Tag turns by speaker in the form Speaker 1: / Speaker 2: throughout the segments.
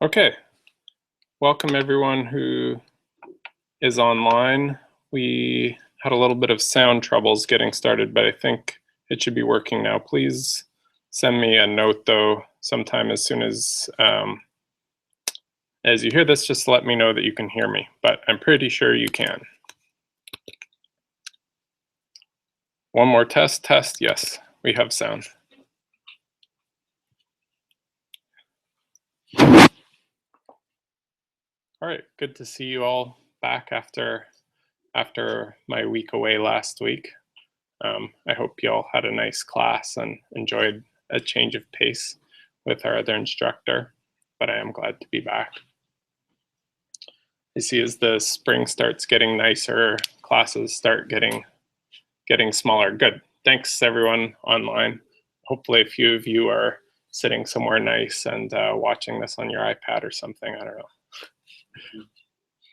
Speaker 1: Okay, welcome everyone who is online. We had a little bit of sound troubles getting started, but I think it should be working now. Please send me a note though sometime as soon as you hear this, just let me know that you can hear me, but I'm pretty sure you can. One more test, yes, we have sound. All right, good to see you all back after my week away last week. I hope you all had a nice class and enjoyed a change of pace with our other instructor, but I am glad to be back. You see, as the spring starts getting nicer, classes start getting smaller. Good. Thanks everyone online. Hopefully a few of you are sitting somewhere nice and watching this on your iPad or something. I don't know.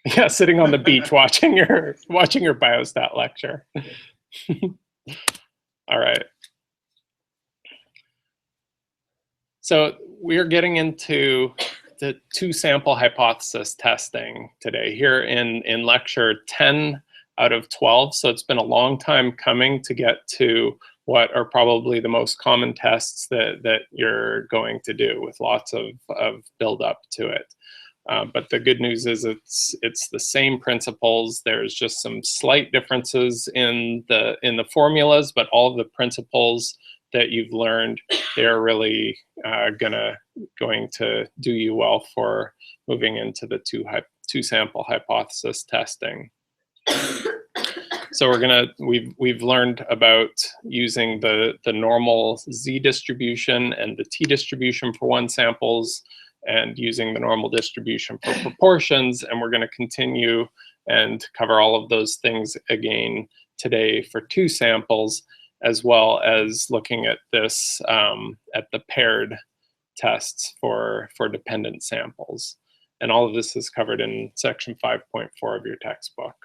Speaker 1: Yeah, sitting on the beach watching your biostat lecture. All right. So we're getting into the two-sample hypothesis testing today here in lecture 10 out of 12. So it's been a long time coming to get to what are probably the most common tests that you're going to do, with lots of build up to it. But the good news is it's the same principles. There's just some slight differences in the formulas, but all of the principles that you've learned, they're really going to do you well for moving into the two-sample hypothesis testing. So we've learned about using the normal Z distribution and the T distribution for one samples, and using the normal distribution for proportions, and we're going to continue and cover all of those things again today for two samples, as well as looking at this at the paired tests for dependent samples. And all of this is covered in section 5.4 of your textbook.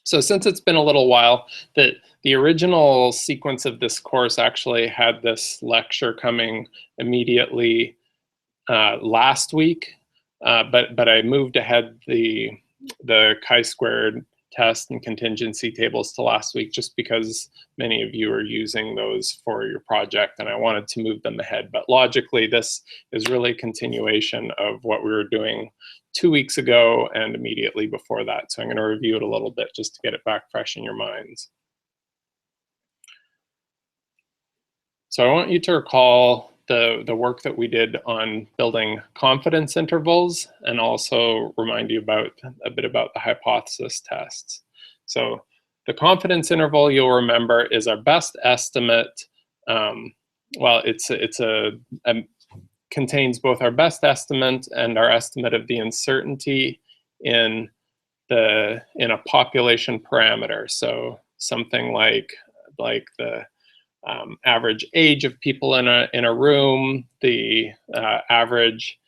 Speaker 1: So since it's been a little while, the original sequence of this course actually had this lecture coming immediately last week, but I moved ahead the chi-squared test and contingency tables to last week, just because many of you are using those for your project and I wanted to move them ahead. But logically, this is really a continuation of what we were doing 2 weeks ago and immediately before that. So I'm going to review it a little bit just to get it back fresh in your minds. So I want you to recall the work that we did on building confidence intervals, and also remind you about a bit about the hypothesis tests. So the confidence interval, you'll remember, is our best estimate. Well, contains both our best estimate and our estimate of the uncertainty in a population parameter. So something like the average age of people in a room, the average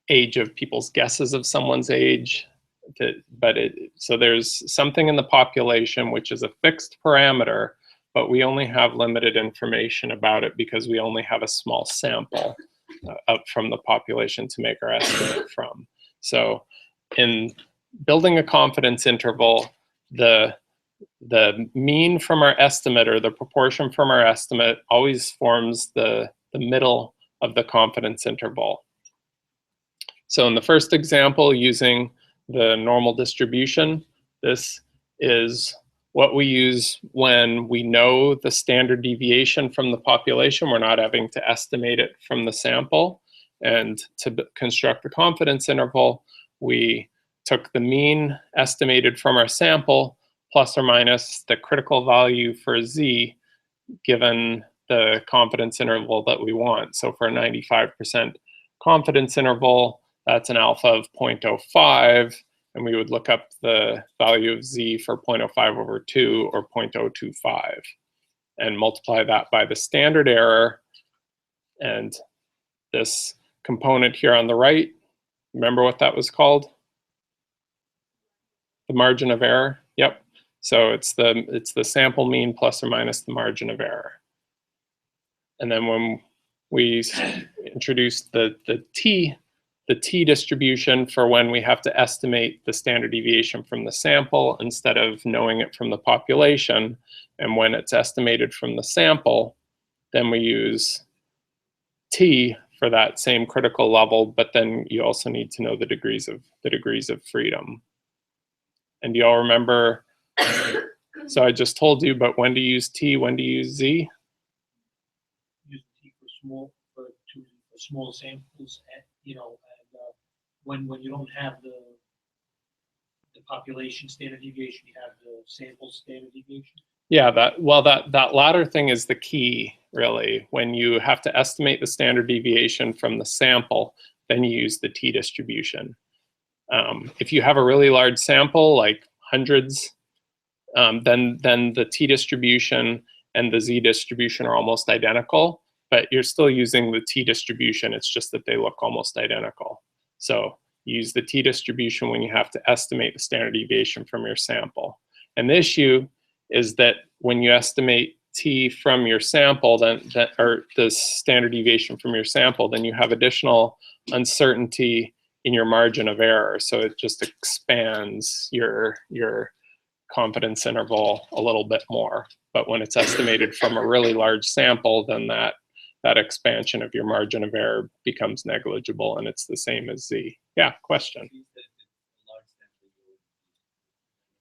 Speaker 1: age of people's guesses of someone's age. So there's something in the population which is a fixed parameter, but we only have limited information about it because we only have a small sample up from the population to make our estimate from. So in building a confidence interval, the mean from our estimate, or the proportion from our estimate, always forms the middle of the confidence interval. So in the first example, using the normal distribution, this is what we use when we know the standard deviation from the population. We're not having to estimate it from the sample. And to construct the confidence interval, we took the mean estimated from our sample plus or minus the critical value for Z given the confidence interval that we want. So for a 95% confidence interval, that's an alpha of 0.05, and we would look up the value of Z for 0.05 over 2, or 0.025, and multiply that by the standard error. And this component here on the right, remember what that was called? The margin of error. Yep. So it's the sample mean plus or minus the margin of error. And then when we introduced the t distribution for when we have to estimate the standard deviation from the sample instead of knowing it from the population, and when it's estimated from the sample, then we use t for that same critical level, but then you also need to know the degrees of freedom. And do y'all remember, so I just told you, but when to use t, when to use z?
Speaker 2: Use t for small samples, and, you know, and when you don't have the population standard deviation, you have the sample standard deviation.
Speaker 1: Yeah, that latter thing is the key, really. When you have to estimate the standard deviation from the sample, then you use the t distribution. If you have a really large sample, like hundreds, then the t distribution and the z distribution are almost identical, but you're still using the t distribution. It's just that they look almost identical. So use the t distribution when you have to estimate the standard deviation from your sample. And the issue is that when you estimate t from your sample, or the standard deviation from your sample, then you have additional uncertainty in your margin of error. So it just expands your confidence interval a little bit more. But when it's estimated from a really large sample, then that expansion of your margin of error becomes negligible, and it's the same as z. Yeah, question?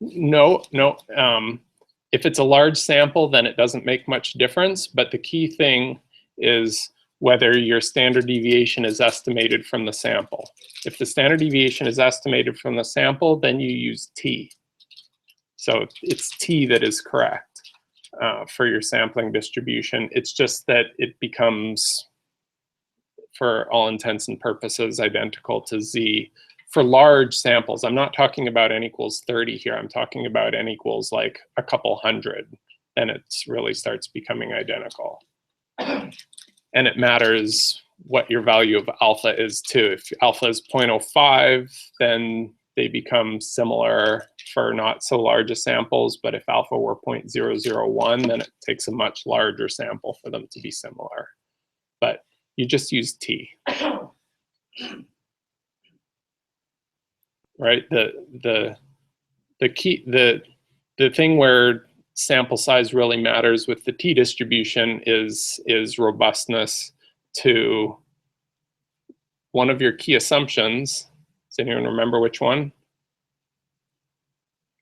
Speaker 1: No. If it's a large sample, then it doesn't make much difference, but the key thing is whether your standard deviation is estimated from the sample. If the standard deviation is estimated from the sample, then you use t. So it's t that is correct for your sampling distribution. It's just that it becomes, for all intents and purposes, identical to z for large samples. I'm not talking about n equals 30 here. I'm talking about n equals like a couple hundred. Then it really starts becoming identical. And it matters what your value of alpha is too. If alpha is 0.05, then they become similar for not so large samples. But if alpha were 0.001, then it takes a much larger sample for them to be similar. But you just use t. Right? The key, the thing where sample size really matters with the t distribution is robustness to one of your key assumptions. Does anyone remember which one?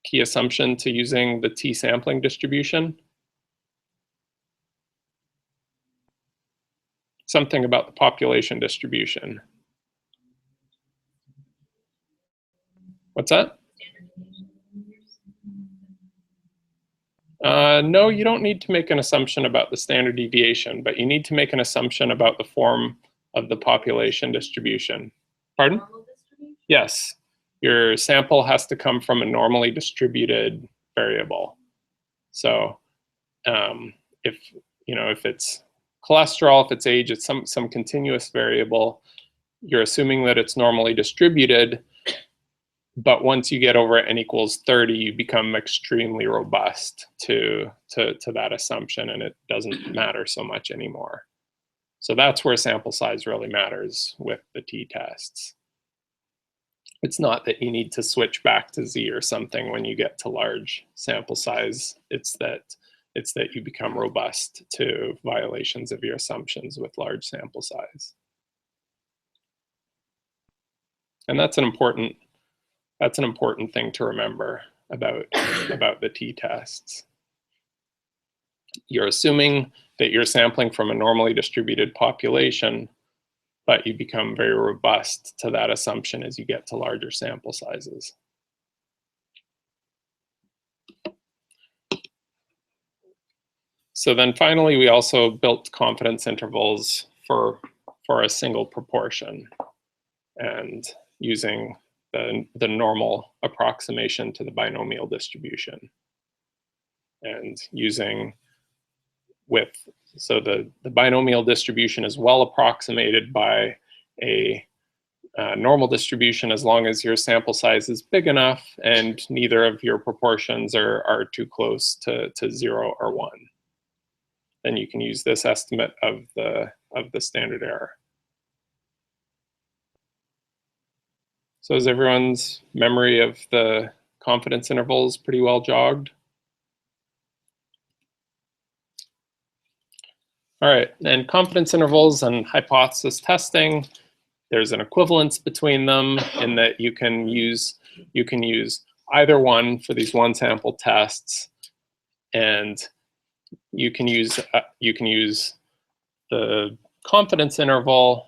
Speaker 1: Key assumption to using the t sampling distribution? Something about the population distribution. What's that? No, you don't need to make an assumption about the standard deviation, but you need to make an assumption about the form of the population distribution. Pardon? Yes, your sample has to come from a normally distributed variable. So if it's cholesterol, if it's age, it's some continuous variable, you're assuming that it's normally distributed. But once you get over n equals 30, you become extremely robust to that assumption, and it doesn't matter so much anymore. So that's where sample size really matters with the t-tests. It's not that you need to switch back to z or something when you get to large sample size. It's that you become robust to violations of your assumptions with large sample size. And that's an important thing to remember about the t-tests. You're assuming that you're sampling from a normally distributed population, but you become very robust to that assumption as you get to larger sample sizes. So then finally, we also built confidence intervals for a single proportion, and using the normal approximation to the binomial distribution, and using so the binomial distribution is well approximated by a normal distribution as long as your sample size is big enough and neither of your proportions are too close to 0 or 1. then you can use this estimate of the standard error. So is everyone's memory of the confidence intervals pretty well jogged? All right, and confidence intervals and hypothesis testing, there's an equivalence between them in that you can use either one for these one sample tests, and you can use the confidence interval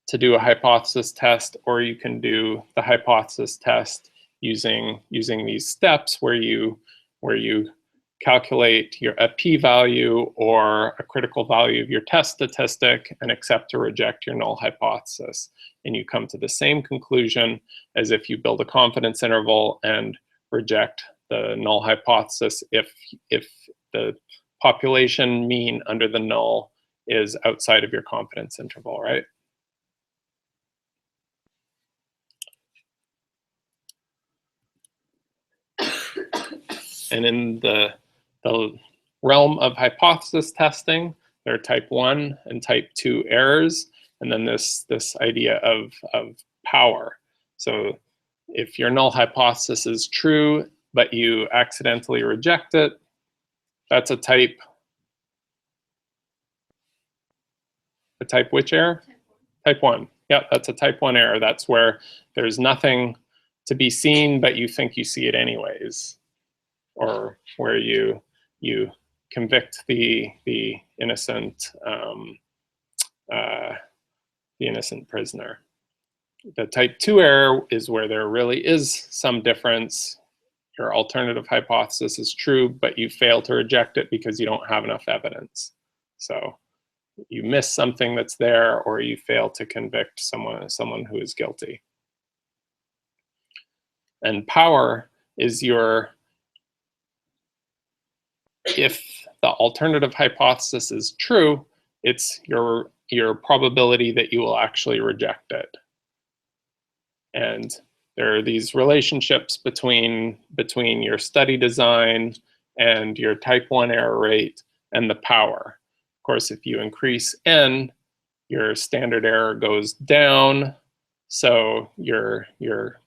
Speaker 1: to do a hypothesis test, or you can do the hypothesis test using these steps where you calculate a p-value or a critical value of your test statistic and accept or reject your null hypothesis. And you come to the same conclusion as if you build a confidence interval and reject the null hypothesis if the population mean under the null is outside of your confidence interval, right? And in the realm of hypothesis testing, there are type 1 and type 2 errors, and then this idea of power. So if your null hypothesis is true, but you accidentally reject it, that's a type which error? Type 1. Yeah, that's a type 1 error. That's where there's nothing to be seen, but you think you see it anyways. Or where you convict the innocent prisoner. The type 2 error is where there really is some difference. Your alternative hypothesis is true, but you fail to reject it because you don't have enough evidence. So you miss something that's there, or you fail to convict someone who is guilty. And power is if the alternative hypothesis is true, it's your probability that you will actually reject it. And there are these relationships between your study design and your type 1 error rate and the power. Of course, if you increase n, your standard error goes down, so your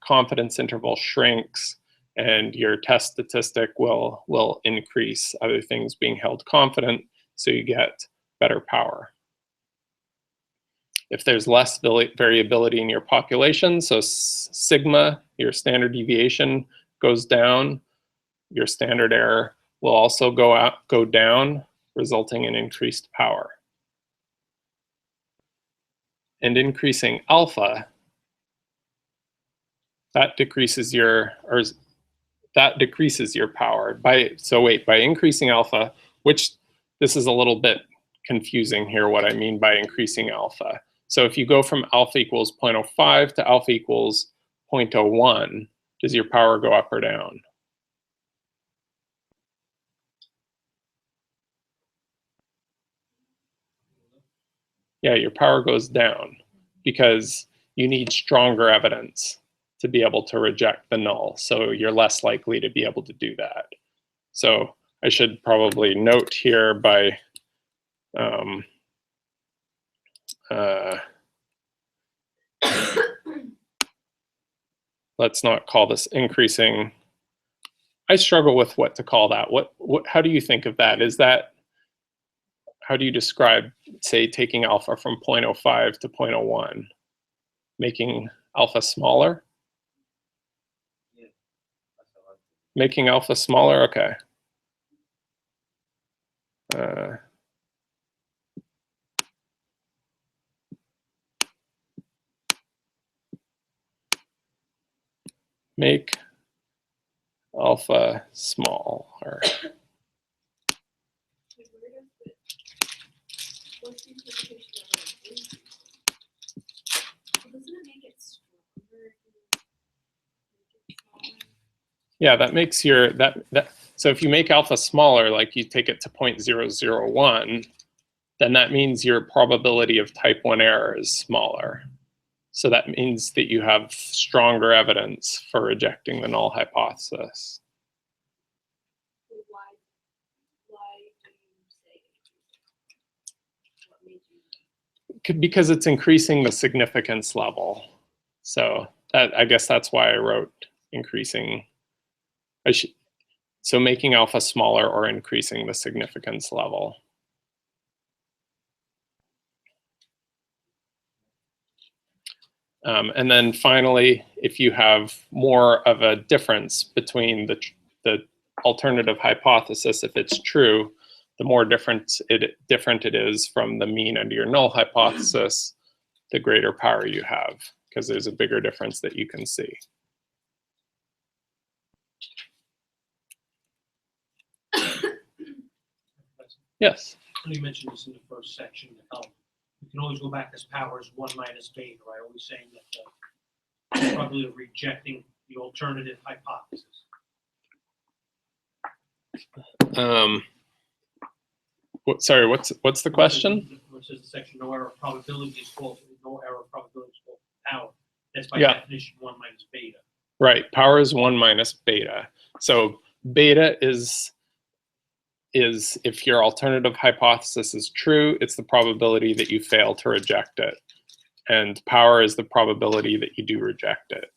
Speaker 1: confidence interval shrinks, and your test statistic will increase, other things being held confident, so you get better power. If there's less variability in your population, so sigma, your standard deviation, goes down, your standard error will also go down, resulting in increased power. And increasing alpha, that decreases your power. By increasing alpha, which this is a little bit confusing here, what I mean by increasing alpha. So if you go from alpha equals 0.05 to alpha equals 0.01, does your power go up or down? Yeah, your power goes down because you need stronger evidence to be able to reject the null. So you're less likely to be able to do that. So I should probably note here by let's not call this increasing. I struggle with what to call that. How do you think of that? Is that, how do you describe, say, taking alpha from 0.05 to 0.01? Making alpha smaller?
Speaker 2: Yeah.
Speaker 1: Making alpha smaller, okay. Make alpha small, or
Speaker 3: What's the interpretation of an increase? Doesn't it make it stronger if you make it smaller?
Speaker 1: yeah, that makes your so if you make alpha smaller, like you take it to 0.001, then that means your probability of type 1 error is smaller. So that means that you have stronger evidence for rejecting the null hypothesis.
Speaker 3: Why do you say increasing?
Speaker 1: because it's increasing the significance level. So that, I guess that's why I wrote increasing. So making alpha smaller or increasing the significance level. And then finally, if you have more of a difference between the alternative hypothesis, if it's true, the more different it is from the mean under your null hypothesis, the greater power you have, because there's a bigger difference that you can see. Yes?
Speaker 2: You mentioned this in the first section, you can always go back as power is 1 minus beta, right? Always saying that the probability of rejecting the alternative hypothesis.
Speaker 1: Sorry, what's the question?
Speaker 2: Which is the section, no error of probability is equal to no error of probability is equal to power. That's by definition 1 minus beta.
Speaker 1: Right, power is 1 minus beta. So beta is if your alternative hypothesis is true, it's the probability that you fail to reject it. And power is the probability that you do reject it.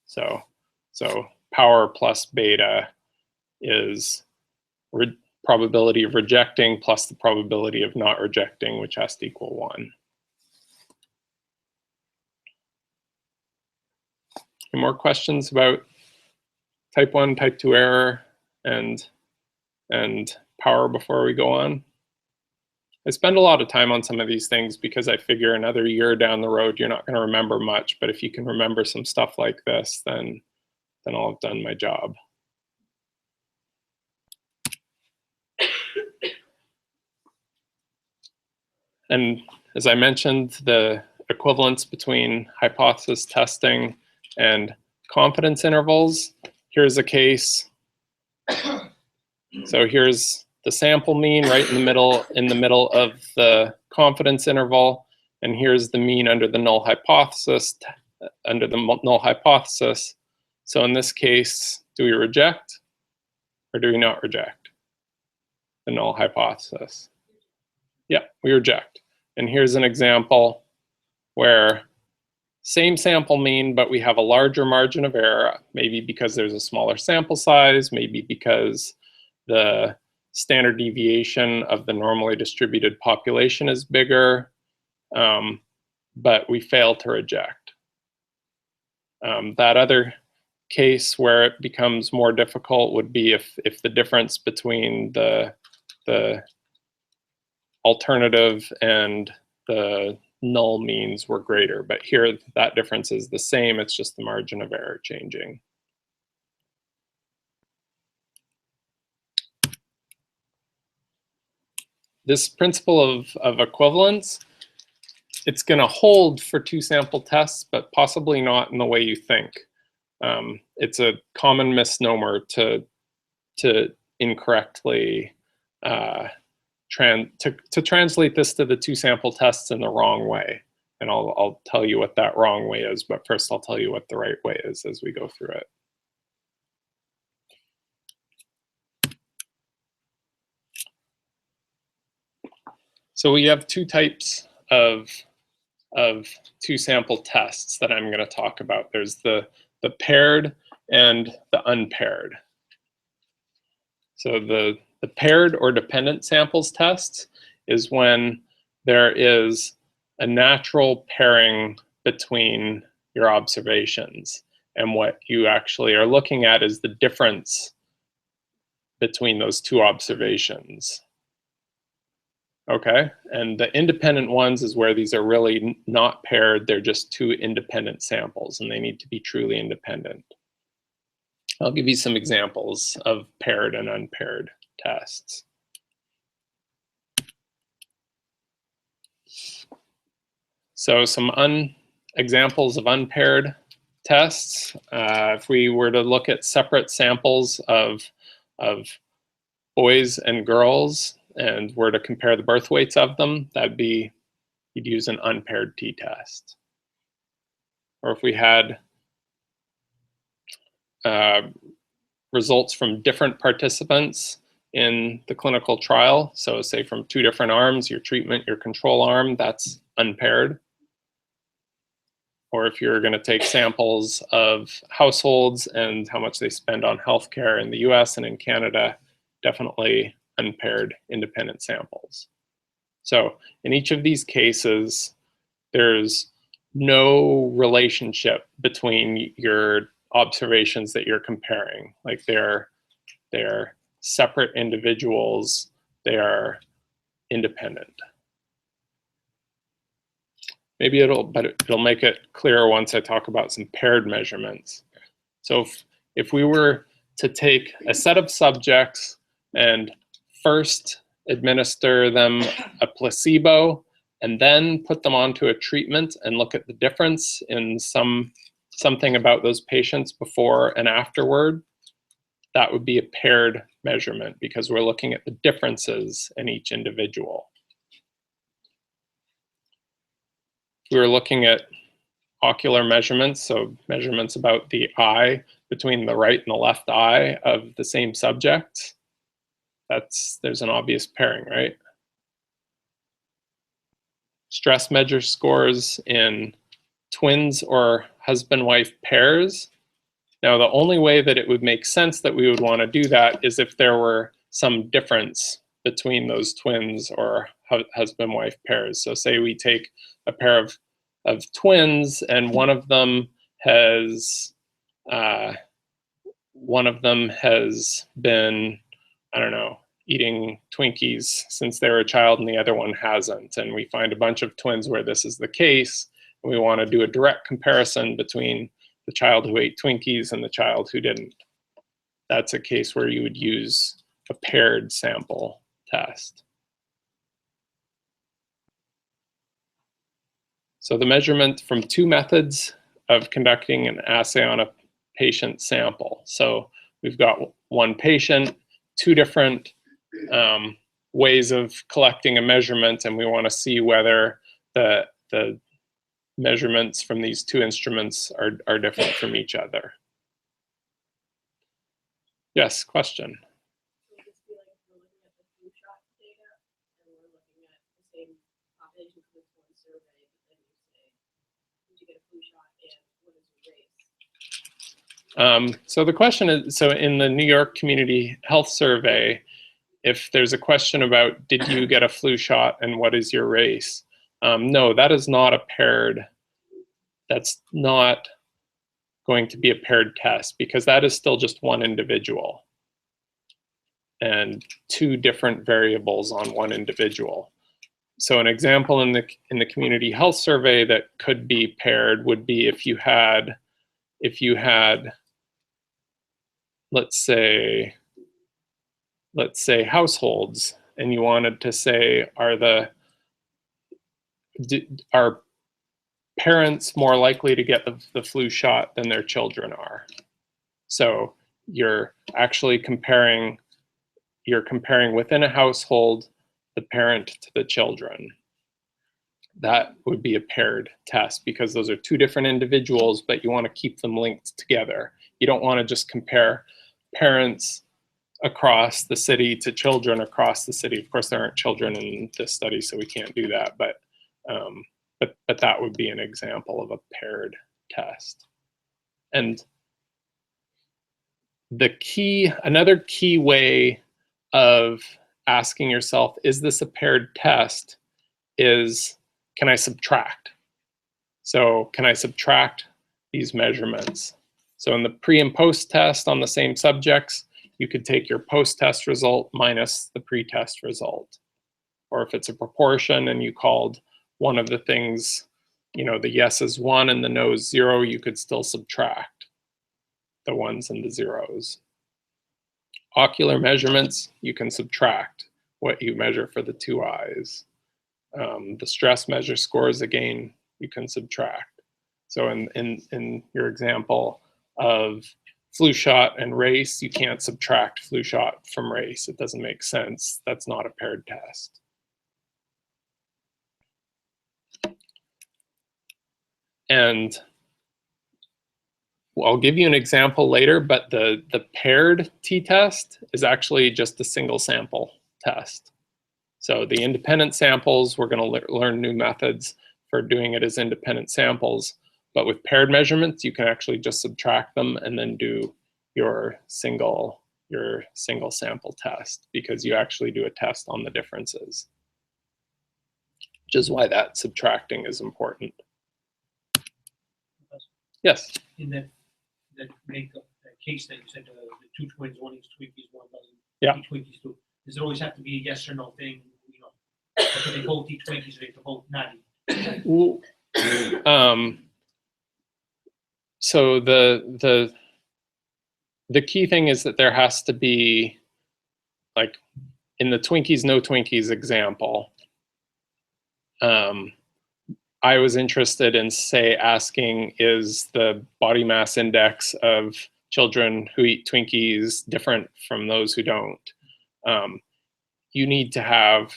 Speaker 1: So power plus beta is probability of rejecting plus the probability of not rejecting, which has to equal 1. Any more questions about type 1, type 2 error, and power before we go on? I spend a lot of time on some of these things because I figure another year down the road, you're not going to remember much, but if you can remember some stuff like this, then I'll have done my job. And as I mentioned, the equivalence between hypothesis testing and confidence intervals. Here's a case. So here's the sample mean right in the middle of the confidence interval, and here's the mean under the null hypothesis. So in this case, do we reject or do we not reject the null hypothesis? Yeah, we reject. And here's an example where same sample mean, but we have a larger margin of error, maybe because there's a smaller sample size, maybe because the standard deviation of the normally distributed population is bigger, but we fail to reject. That other case where it becomes more difficult would be if the difference between the alternative and the null means were greater, but here that difference is the same, it's just the margin of error changing. This principle of equivalence, it's going to hold for 2 sample tests, but possibly not in the way you think. It's a common misnomer to incorrectly to translate this to the 2 sample tests in the wrong way. And I'll tell you what that wrong way is, but first I'll tell you what the right way is as we go through it. So we have 2 types of 2 sample tests that I'm going to talk about. There's the paired and the unpaired. So the paired or dependent samples test is when there is a natural pairing between your observations. And what you actually are looking at is the difference between those 2 observations. Okay, and the independent ones is where these are really not paired, they're just 2 independent samples and they need to be truly independent. I'll give you some examples of paired and unpaired tests. So some examples of unpaired tests. If we were to look at separate samples of boys and girls, and were to compare the birth weights of them, that'd be, you'd use an unpaired t-test. Or if we had results from different participants in the clinical trial, so say from 2 different arms, your treatment, your control arm, that's unpaired. Or if you're going to take samples of households and how much they spend on healthcare in the US and in Canada, definitely unpaired independent samples. So in each of these cases, there's no relationship between your observations that you're comparing. Like they're separate individuals, they are independent. Maybe it'll make it clearer once I talk about some paired measurements. So if we were to take a set of subjects and first administer them a placebo and then put them onto a treatment and look at the difference in something about those patients before and afterward, that would be a paired measurement because we're looking at the differences in each individual. We were looking at ocular measurements, so measurements about the eye between the right and the left eye of the same subject. There's an obvious pairing, right? Stress measure scores in twins or husband-wife pairs. Now, the only way that it would make sense that we would want to do that is if there were some difference between those twins or husband-wife pairs. So say we take a pair of twins and one of them has been, I don't know, eating Twinkies since they were a child and the other one hasn't. And we find a bunch of twins where this is the case. And we want to do a direct comparison between the child who ate Twinkies and the child who didn't. That's a case where you would use a paired sample test. So the measurement from two methods of conducting an assay on a patient sample. So we've got one patient, two different ways of collecting a measurement, and we want to see whether the measurements from these two instruments are different from each other. Yes, question?
Speaker 4: Would this be like if we're looking at the flu shot data and we're looking at the same population from this one survey, but then you say, did you get a flu shot and what is your race?
Speaker 1: So the question is, so in the New York Community Health Survey, if there's a question about did you get a flu shot and what is your race? No, that is not a paired, that's not going to be a paired test because that is still just one individual and two different variables on one individual. So an example in the Community Health Survey that could be paired would be if you had let's say households, and you wanted to say, are parents more likely to get the flu shot than their children are? So you're actually comparing within a household the parent to the children. That would be a paired test because those are two different individuals, but you want to keep them linked together. You don't want to just compare parents across the city to children across the city. Of course, there aren't children in this study, so we can't do that, but that would be an example of a paired test. And another key way of asking yourself, is this a paired test, is can I subtract? So can I subtract these measurements? So in the pre and post test on the same subjects, you could take your post-test result minus the pre-test result. Or if it's a proportion and you called one of the things, the yes is 1 and the no is 0, you could still subtract the ones and the zeros. Ocular measurements, you can subtract what you measure for the two eyes. The stress measure scores, again, you can subtract. So in your example of flu shot and race, you can't subtract flu shot from race. It doesn't make sense. That's not a paired test. And I'll give you an example later, but the paired t-test is actually just a single sample test. So the independent samples, we're going to learn new methods. for doing it as independent samples. But with paired measurements, you can actually just subtract them and then do your single sample test, because you actually do a test on the differences, which is why that subtracting is important. Yes?
Speaker 2: In that makeup, that case that you said, the two twins, one eats Twinkies, one doesn't
Speaker 1: Yeah.
Speaker 2: eat Twinkies too. Does it always have to be a yes or no thing, you know? Or do they both eat Twinkies, or they can both not eat?
Speaker 1: So the key thing is that there has to be, like in the Twinkies, no Twinkies example, I was interested in, say, asking, is the body mass index of children who eat Twinkies different from those who don't? You need to have,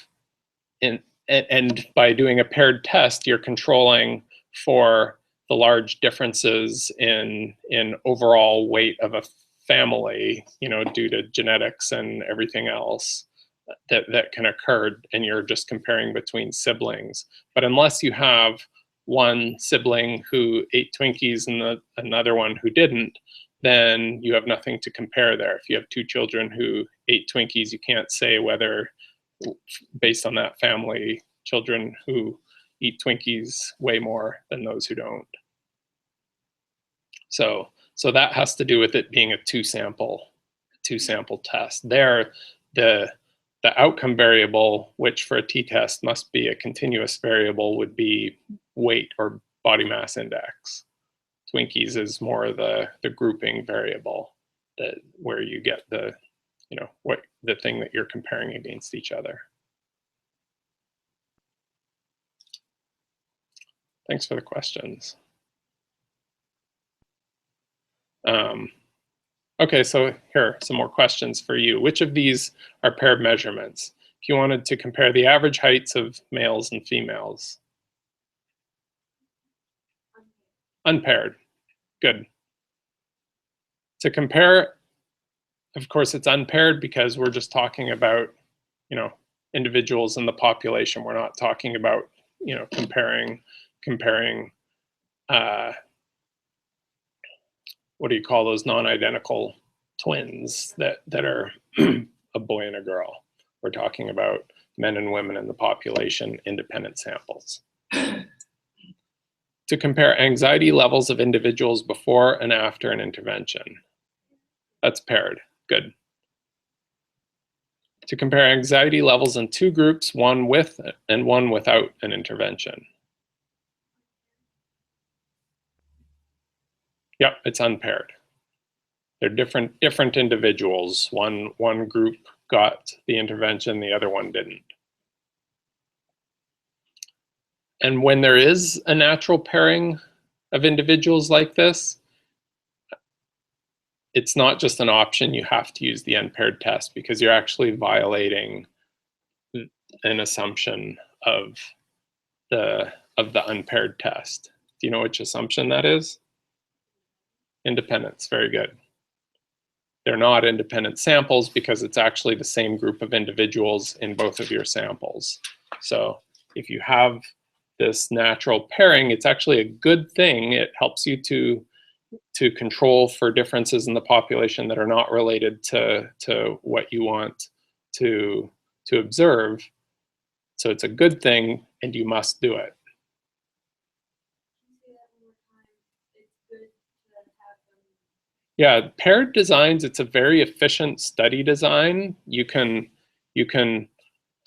Speaker 1: and by doing a paired test, you're controlling for the large differences in overall weight of a family, you know, due to genetics and everything else that can occur, and you're just comparing between siblings. But unless you have one sibling who ate Twinkies and another one who didn't, then you have nothing to compare there. If you have two children who ate Twinkies, you can't say whether, based on that family, children who eat Twinkies weigh more than those who don't. So that has to do with it being a two sample test. There, the outcome variable, which for a t-test must be a continuous variable, would be weight or body mass index. Twinkies is more the grouping variable, where you get the, you know, what the thing that you're comparing against each other. Thanks for the questions. Okay, so here are some more questions for you. Which of these are paired measurements? If you wanted to compare the average heights of males and females. Unpaired. Good. To compare, of course, it's unpaired because we're just talking about, you know, individuals in the population. We're not talking about, you know, comparing what do you call those non-identical twins that are a boy and a girl. We're talking about men and women in the population, independent samples. To compare anxiety levels of individuals before and after an intervention. That's paired. Good. To compare anxiety levels in two groups, one with and one without an intervention. Yep, it's unpaired. They're different individuals. One group got the intervention, the other one didn't. And when there is a natural pairing of individuals like this, it's not just an option. You have to use the unpaired test, because you're actually violating an assumption of the unpaired test. Do you know which assumption that is? Independence. Very good. They're not independent samples because it's actually the same group of individuals in both of your samples. So if you have this natural pairing, it's actually a good thing. It helps you to control for differences in the population that are not related to what you want to observe. So it's a good thing, and you must do it. Yeah, paired designs, it's a very efficient study design. You can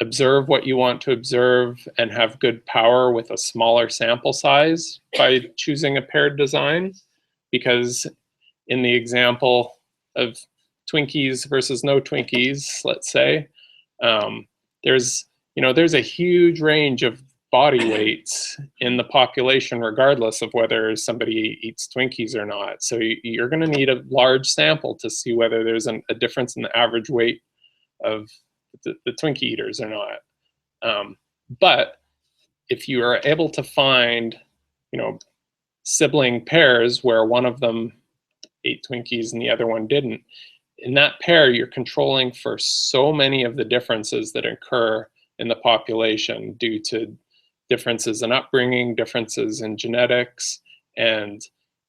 Speaker 1: observe what you want to observe and have good power with a smaller sample size by choosing a paired design, because in the example of Twinkies versus no Twinkies, let's say, there's a huge range of body weights in the population, regardless of whether somebody eats Twinkies or not. So you're going to need a large sample to see whether there's a difference in the average weight of the Twinkie eaters or not. But if you are able to find, you know, sibling pairs where one of them ate Twinkies and the other one didn't, in that pair, you're controlling for so many of the differences that occur in the population due to differences in upbringing, differences in genetics, and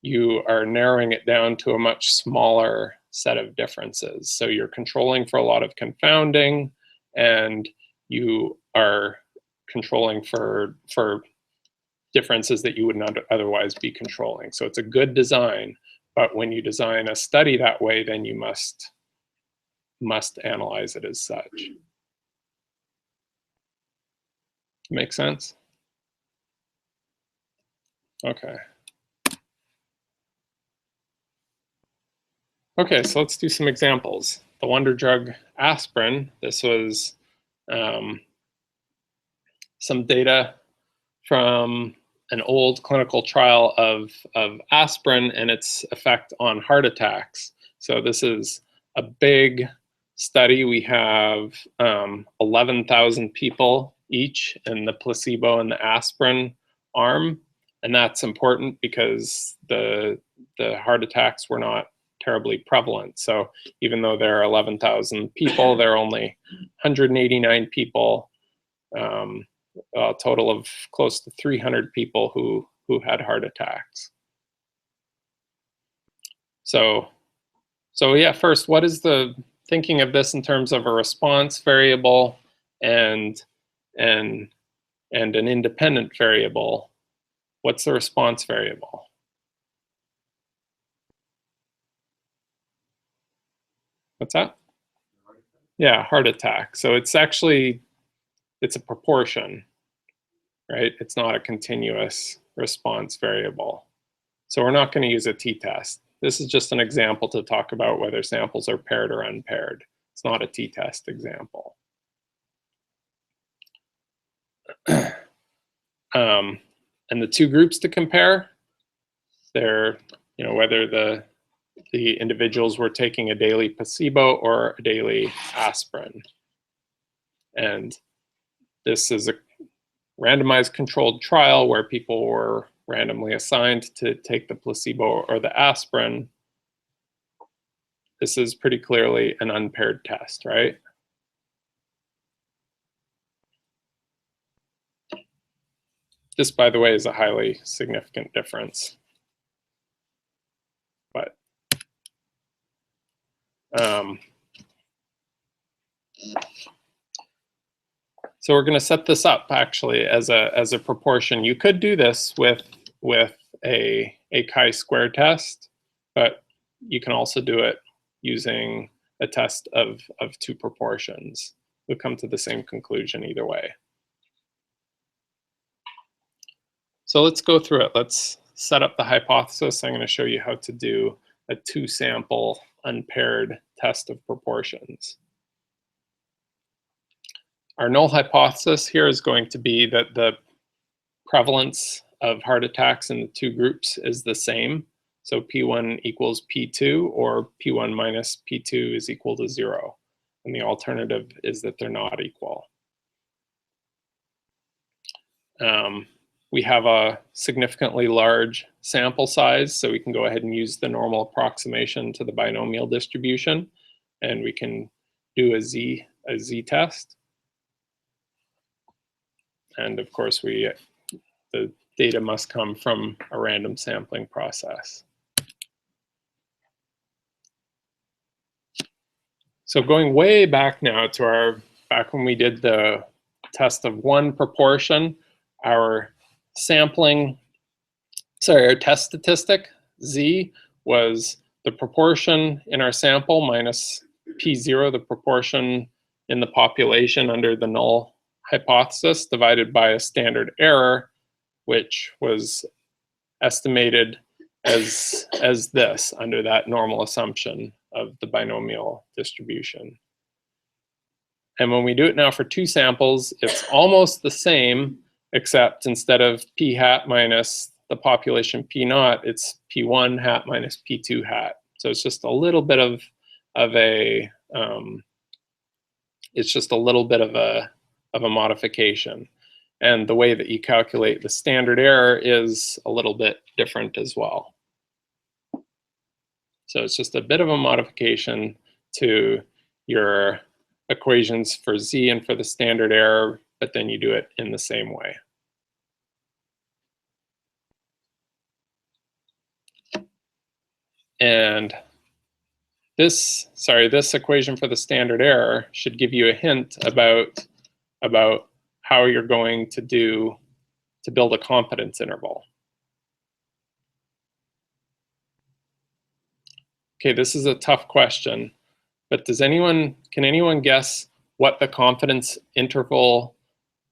Speaker 1: you are narrowing it down to a much smaller set of differences. So you're controlling for a lot of confounding, and you are controlling for differences that you would not otherwise be controlling. So it's a good design, but when you design a study that way, then you must analyze it as such. Make sense? Okay. Okay, so let's do some examples. The wonder drug aspirin, this was some data from an old clinical trial of aspirin and its effect on heart attacks. So this is a big study. We have 11,000 people each in the placebo and the aspirin arm. And that's important because the heart attacks were not terribly prevalent. So even though there are 11,000 people, there are only 189 people, a total of close to 300 people who had heart attacks. So yeah, first, what is the thinking of this in terms of a response variable and an independent variable? What's the response variable? What's that? Yeah, heart attack. So it's actually, it's a proportion, right? It's not a continuous response variable. So we're not going to use a t-test. This is just an example to talk about whether samples are paired or unpaired. It's not a t-test example. And the two groups to compare, they're, you know, whether the individuals were taking a daily placebo or a daily aspirin. And this is a randomized controlled trial where people were randomly assigned to take the placebo or the aspirin. This is pretty clearly an unpaired test, right? This, by the way, is a highly significant difference. But so we're going to set this up actually as a proportion. You could do this with a chi-square test, but you can also do it using a test of two proportions. We'll come to the same conclusion either way. So let's go through it. Let's set up the hypothesis. I'm going to show you how to do a two-sample unpaired test of proportions. Our null hypothesis here is going to be that the prevalence of heart attacks in the two groups is the same. So P1 equals P2, or P1 minus P2 is equal to 0. And the alternative is that they're not equal. We have a significantly large sample size, so we can go ahead and use the normal approximation to the binomial distribution, and we can do a z test. And of course, the data must come from a random sampling process. So going way back now to back when we did the test of one proportion, our test statistic, z, was the proportion in our sample minus p0, the proportion in the population under the null hypothesis, divided by a standard error, which was estimated as this under that normal assumption of the binomial distribution. And when we do it now for two samples, it's almost the same, except instead of p hat minus the population p naught, it's p1 hat minus p2 hat. So it's just a little bit of a modification. And the way that you calculate the standard error is a little bit different as well. So it's just a bit of a modification to your equations for z and for the standard error, but then you do it in the same way. And this equation for the standard error should give you a hint about how you're going to build a confidence interval. Okay, this is a tough question, but can anyone guess what the confidence interval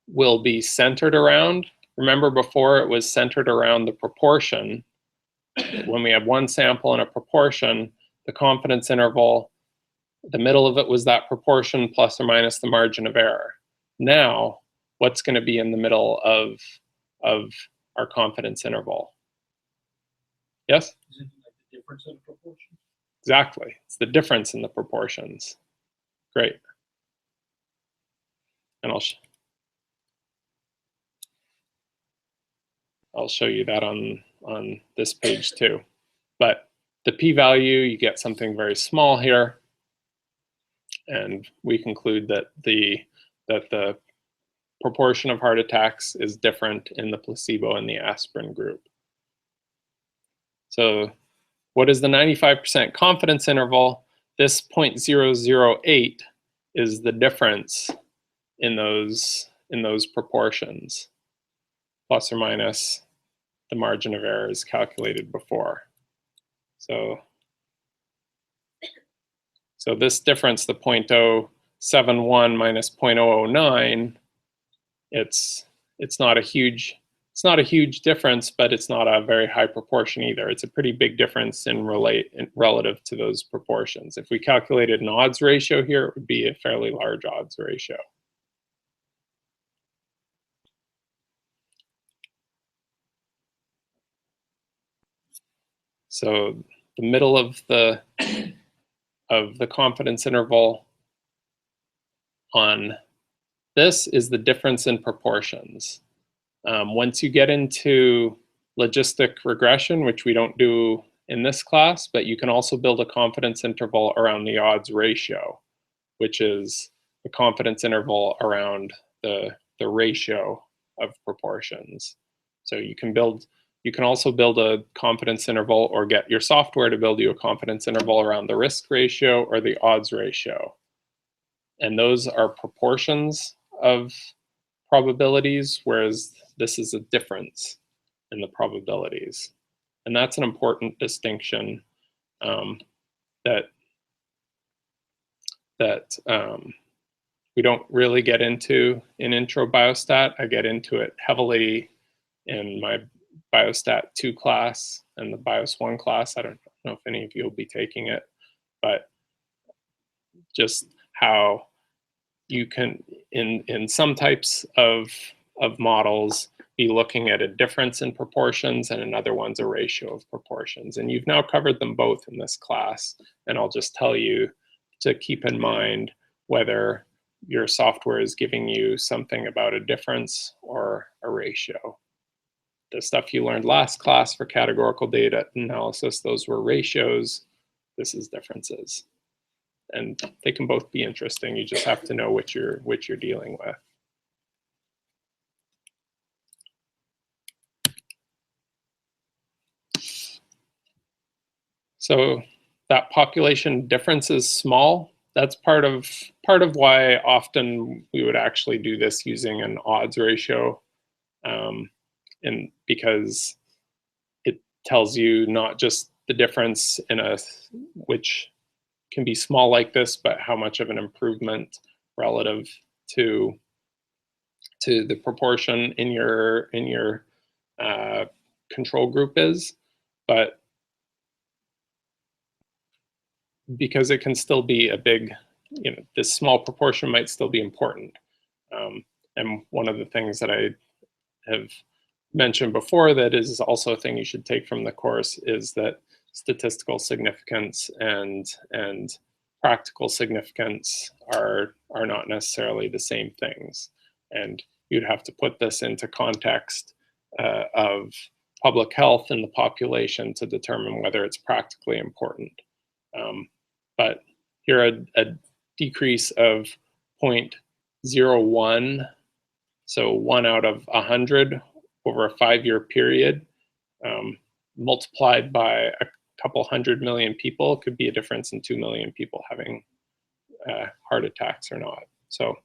Speaker 1: will be centered around? Remember before it was centered around the proportion. When we have one sample and a proportion, the confidence interval, the middle of it was that proportion plus or minus the margin of error. Now, what's going to be in the middle of our confidence interval? Yes?
Speaker 2: Is it like the difference in proportion?
Speaker 1: Exactly. It's the difference in the proportions. Great. And I'll show you that on this page too. But the p-value, you get something very small here. And we conclude that the proportion of heart attacks is different in the placebo and the aspirin group. So what is the 95% confidence interval? This 0.008 is the difference in those proportions, plus or minus the margin of error is calculated before. So this difference, the 0.071 minus 0.009, it's not a huge difference, but it's not a very high proportion either. It's a pretty big difference relative to those proportions. If we calculated an odds ratio here, it would be a fairly large odds ratio. So the middle of the confidence interval on this is the difference in proportions. Once you get into logistic regression, which we don't do in this class, but you can also build a confidence interval around the odds ratio, which is the confidence interval around the ratio of proportions. So you can also build a confidence interval or get your software to build you a confidence interval around the risk ratio or the odds ratio. And those are proportions of probabilities, whereas this is a difference in the probabilities. And that's an important distinction that we don't really get into in Intro Biostat. I get into it heavily in my Biostat 2 class and the Bios 1 class. I don't know if any of you will be taking it, but just how you can, in some types of models, be looking at a difference in proportions, and another one's a ratio of proportions. And you've now covered them both in this class, and I'll just tell you to keep in mind whether your software is giving you something about a difference or a ratio. The stuff you learned last class for categorical data analysis, those were ratios. This is differences. And they can both be interesting. You just have to know which you're dealing with. So that population difference is small. That's part of why often we would actually do this using an odds ratio, and because it tells you not just the difference which can be small like this, but how much of an improvement relative to the proportion in your control group is, but because it can still be a big, this small proportion might still be important. And one of the things that I have mentioned before that is also a thing you should take from the course is that statistical significance and practical significance are not necessarily the same things. And you'd have to put this into context of public health in the population to determine whether it's practically important. But here a decrease of 0.01, so 1 out of 100 over a 5-year period, multiplied by a couple 100 million people, it could be a difference in 2 million people having heart attacks or not. So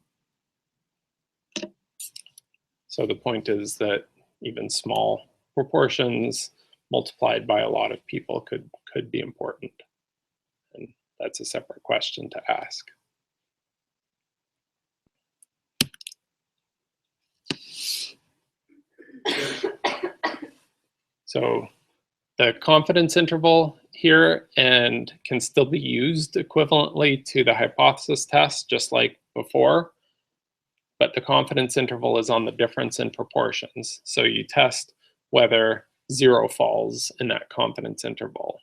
Speaker 1: the point is that even small proportions multiplied by a lot of people could be important. And that's a separate question to ask. So the confidence interval here and can still be used equivalently to the hypothesis test, just like before, but the confidence interval is on the difference in proportions. So you test whether 0 falls in that confidence interval.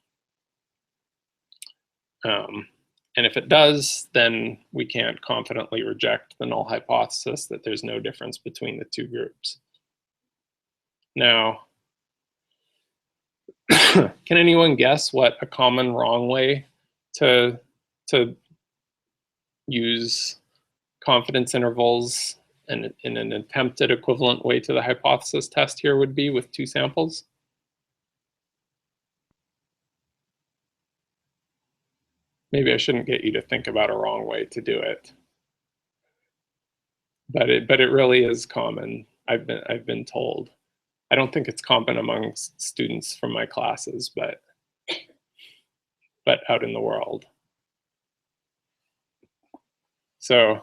Speaker 1: And if it does, then we can't confidently reject the null hypothesis that there's no difference between the two groups. Now, can anyone guess what a common wrong way to use confidence intervals in an attempted equivalent way to the hypothesis test here would be with 2 samples? Maybe I shouldn't get you to think about a wrong way to do it, but it really is common. I've been told. I don't think it's common among students from my classes, but out in the world. So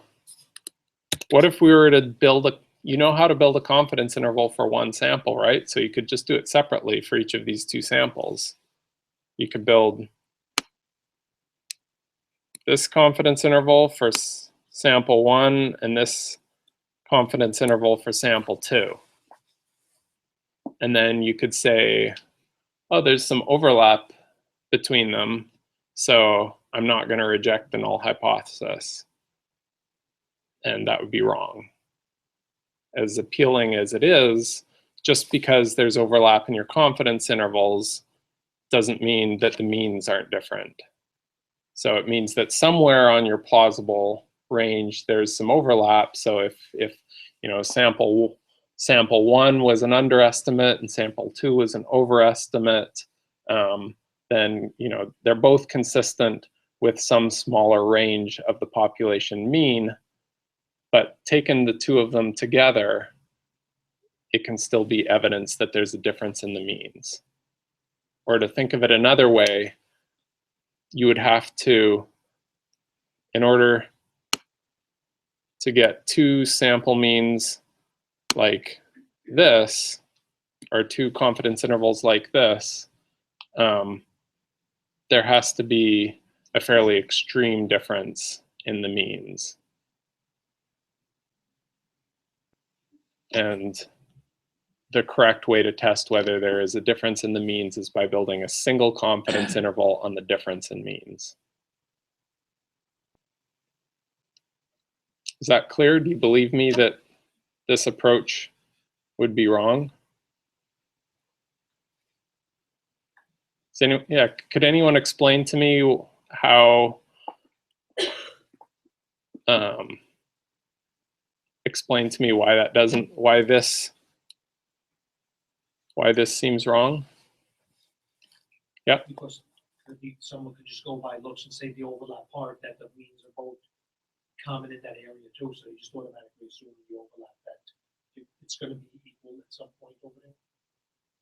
Speaker 1: what if we were to build you know how to build a confidence interval for one sample, right? So you could just do it separately for each of these 2 samples. You could build this confidence interval for sample 1 and this confidence interval for sample 2. And then you could say, oh, there's some overlap between them, so I'm not going to reject the null hypothesis. And that would be wrong. As appealing as it is, just because there's overlap in your confidence intervals doesn't mean that the means aren't different. So it means that somewhere on your plausible range there's some overlap. So if you know sample 1 was an underestimate and sample 2 was an overestimate, then you know they're both consistent with some smaller range of the population mean. But taking the 2 of them together, it can still be evidence that there's a difference in the means. Or to think of it another way, you would have to, in order to get 2 sample means like this, or 2 confidence intervals like this, there has to be a fairly extreme difference in the means. And the correct way to test whether there is a difference in the means is by building a single confidence interval on the difference in means. Is that clear? Do you believe me that this approach would be wrong? Yeah, could anyone explain to me how explain to me why that doesn't, why this seems wrong? Yep.
Speaker 2: Because someone could just go by looks and say the overlap part, that the means are both common in that area too, so you just automatically assume the overlap that it's going to be equal at some point over there.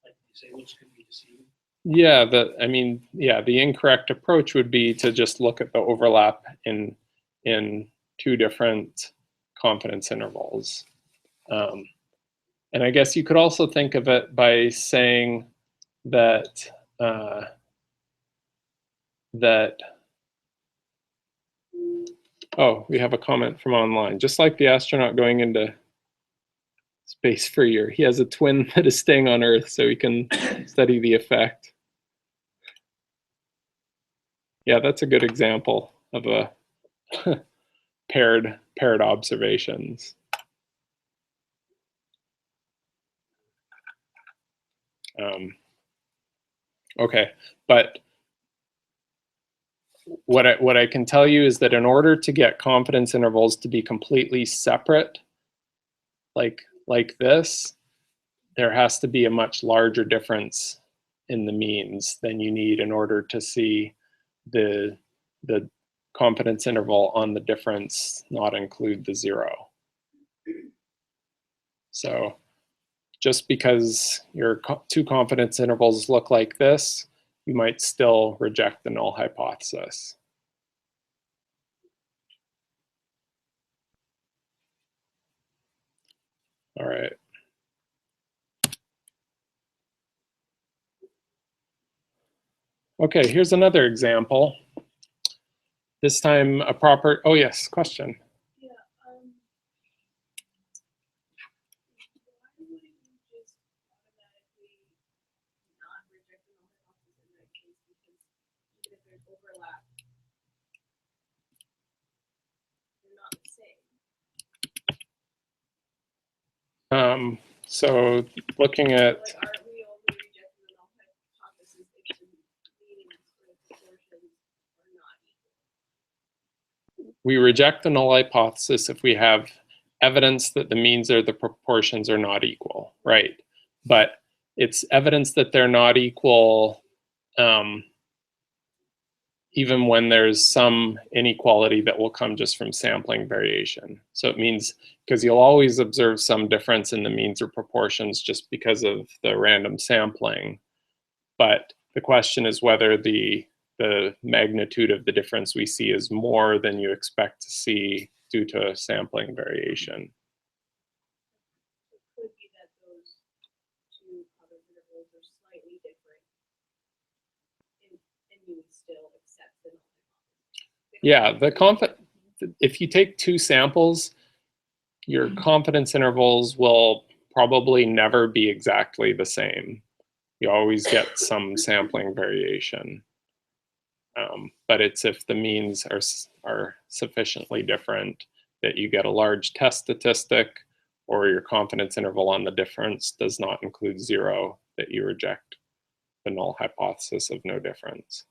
Speaker 2: Like you say, looks can be deceiving.
Speaker 1: Yeah, the incorrect approach would be to just look at the overlap in 2 different confidence intervals. And I guess you could also think of it by saying that oh, we have a comment from online. Just like the astronaut going into space for a year, he has a twin that is staying on Earth so he can study the effect. Yeah, that's a good example of a paired observations. Okay, but what I can tell you is that in order to get confidence intervals to be completely separate, like this, there has to be a much larger difference in the means than you need in order to see the confidence interval on the difference not include the 0. So just because your two confidence intervals look like this, you might still reject the null hypothesis. All right. Okay, here's another example. This time a proper, oh yes, question.
Speaker 4: Yeah, why wouldn't you just automatically not reject the null hypothesis in that case? Because even if there's overlap, they're not the same.
Speaker 1: So looking at,
Speaker 4: Like, aren't we only rejecting the null hypothesis if the meanings or the proportions are not equal?
Speaker 1: we reject the null hypothesis if we have evidence that the means or the proportions are not equal, right? But it's evidence that they're not equal even when there's some inequality that will come just from sampling variation. So it means, because you'll always observe some difference in the means or proportions just because of the random sampling. But the question is whether the magnitude of the difference we see is more than you expect to see due to sampling variation.
Speaker 4: It could be that those two other intervals are slightly different, and you would still accept the null hypothesis.
Speaker 1: Yeah, if you take two samples, your confidence intervals will probably never be exactly the same. You always get some sampling variation. But it's if the means are sufficiently different that you get a large test statistic, or your confidence interval on the difference does not include 0, that you reject the null hypothesis of no difference.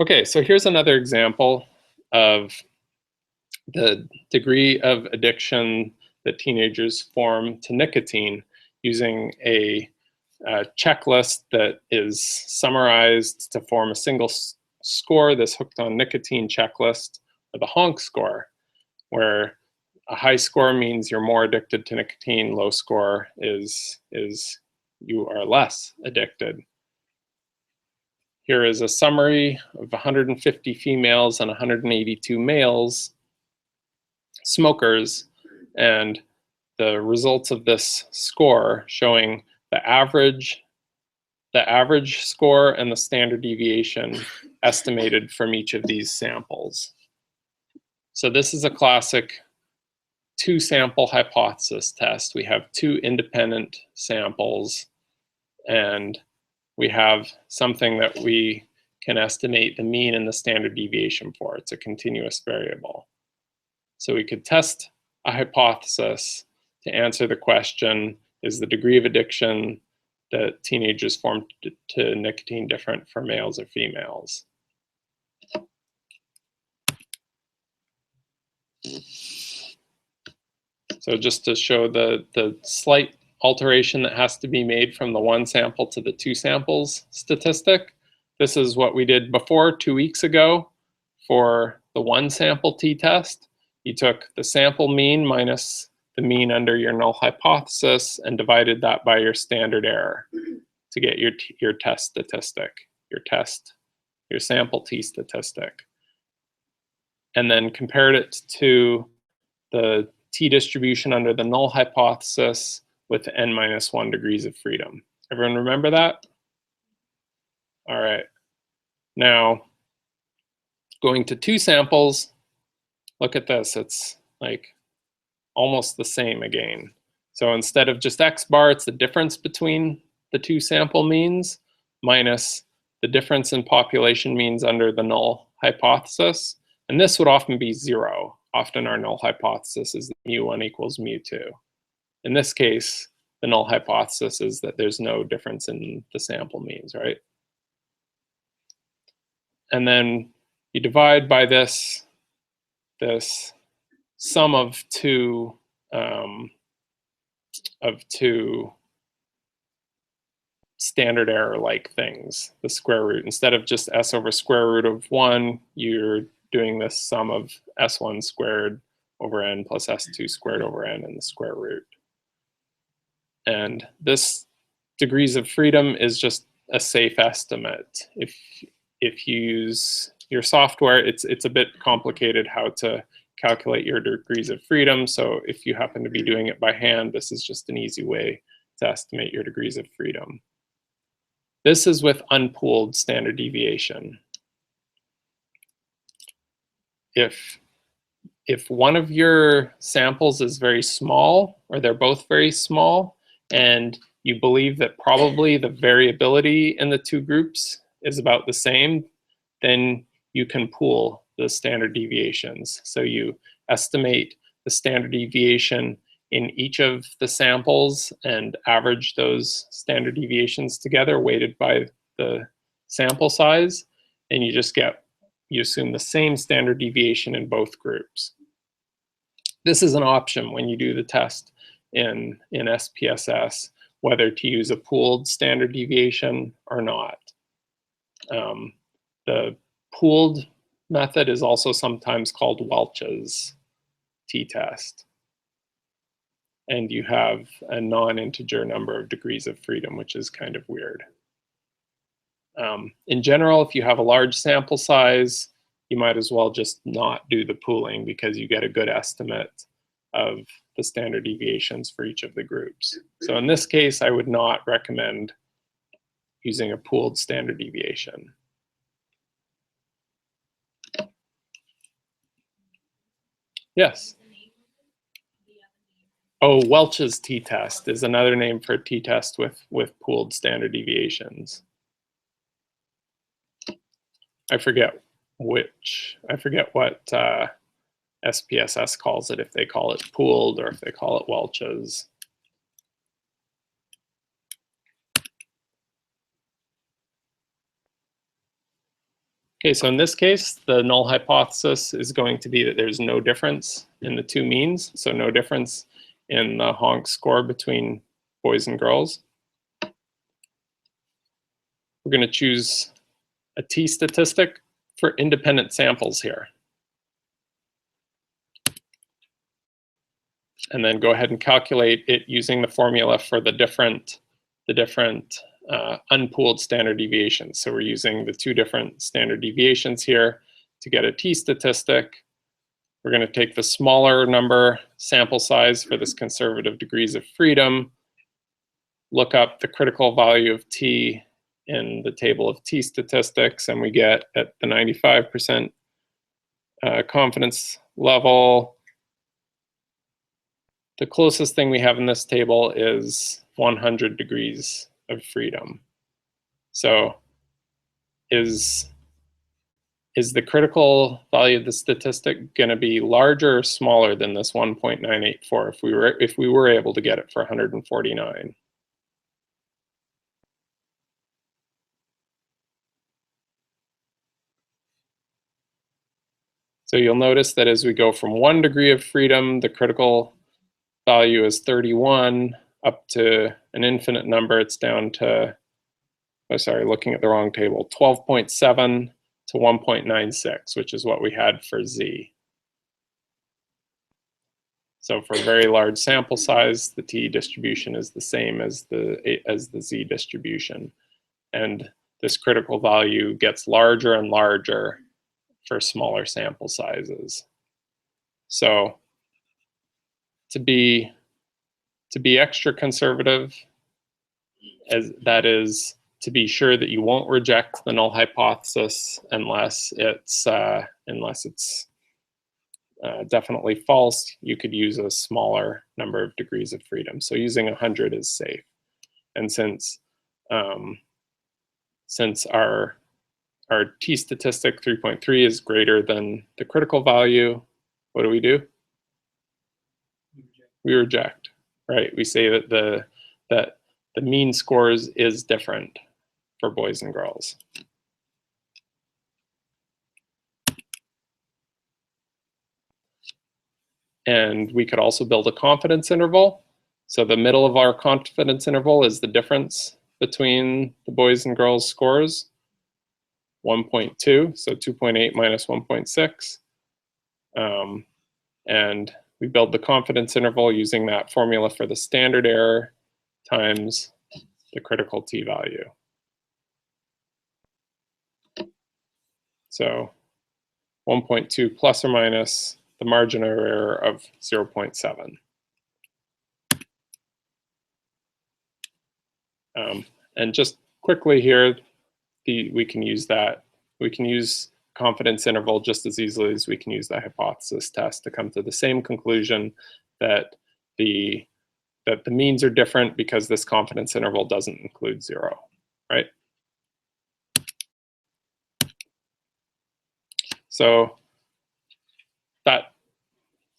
Speaker 1: Okay, so here's another example of the degree of addiction that teenagers form to nicotine using a checklist that is summarized to form a single score, this hooked on nicotine checklist, or the honk score, where a high score means you're more addicted to nicotine, low score is you are less addicted. Here is a summary of 150 females and 182 males, smokers, and the results of this score showing the average score and the standard deviation estimated from each of these samples. So this is a classic two-sample hypothesis test. We have two independent samples, and we have something that we can estimate the mean and the standard deviation for. It's a continuous variable. So we could test a hypothesis to answer the question, is the degree of addiction that teenagers form to nicotine different for males or females? So just to show the slight alteration that has to be made from the one sample to the two samples statistic, this is what we did before 2 weeks ago for the one sample t-test. You took the sample mean minus the mean under your null hypothesis and divided that by your standard error to get your test statistic, your sample t statistic. And then compared it to the t distribution under the null hypothesis with n-1 degrees of freedom. Everyone remember that? All right. Now, going to two samples, look at this. It's like almost the same again. So instead of just x bar, it's the difference between the two sample means minus the difference in population means under the null hypothesis. And this would often be 0. Often our null hypothesis is that mu1 equals mu2. In this case, the null hypothesis is that there's no difference in the sample means, right? And then you divide by this sum of two of two standard error like things, the square root. Instead of just s over square root of 1, you're doing this sum of s1 squared over n plus s2 squared over n in the square root. And this degrees of freedom is just a safe estimate. If you use your software, it's a bit complicated how to calculate your degrees of freedom. So if you happen to be doing it by hand, this is just an easy way to estimate your degrees of freedom. This is with unpooled standard deviation. If one of your samples is very small, or they're both very small, and you believe that probably the variability in the two groups is about the same, then you can pool the standard deviations. So you estimate the standard deviation in each of the samples and average those standard deviations together, weighted by the sample size, and you assume the same standard deviation in both groups. This is an option when you do the test in SPSS, whether to use a pooled standard deviation or not. The pooled method is also sometimes called Welch's t-test. And you have a non-integer number of degrees of freedom, which is kind of weird. In general, if you have a large sample size, you might as well just not do the pooling, because you get a good estimate of the standard deviations for each of the groups. So in this case, I would not recommend using a pooled standard deviation. Yes? Oh, Welch's t-test is another name for a t-test with pooled standard deviations. I forget what SPSS calls it, if they call it pooled or if they call it Welch's. Okay, so in this case, the null hypothesis is going to be that there's no difference in the two means, so no difference in the honk score between boys and girls. We're going to choose a t-statistic for independent samples here. And then go ahead and calculate it using the formula for the different unpooled standard deviations. So we're using the two different standard deviations here to get a t-statistic. We're going to take the smaller number sample size for this conservative degrees of freedom, look up the critical value of t in the table of t-statistics, and we get at the 95% confidence level, the closest thing we have in this table is 100 degrees of freedom. So is the critical value of the statistic going to be larger or smaller than this 1.984 if we were able to get it for 149? So you'll notice that as we go from 1 degree of freedom, the critical value is 31, up to an infinite number, it's down to, oh sorry, looking at the wrong table, 12.7 to 1.96, which is what we had for Z. So for a very large sample size, the t distribution is the same as the Z distribution. And this critical value gets larger and larger for smaller sample sizes. So to be extra conservative, that is to be sure that you won't reject the null hypothesis unless it's definitely false, you could use a smaller number of degrees of freedom. So using 100 is safe. And since our t-statistic 3.3 is greater than the critical value, what do? We reject, right? We say that the mean scores is different for boys and girls. And we could also build a confidence interval. So the middle of our confidence interval is the difference between the boys and girls scores, 1.2, so 2.8 minus 1.6. And we build the confidence interval using that formula for the standard error times the critical t-value. So 1.2 plus or minus the margin of error of 0.7. And just quickly here, we can use that. We can use confidence interval just as easily as we can use the hypothesis test to come to the same conclusion that the means are different because this confidence interval doesn't include 0, right? So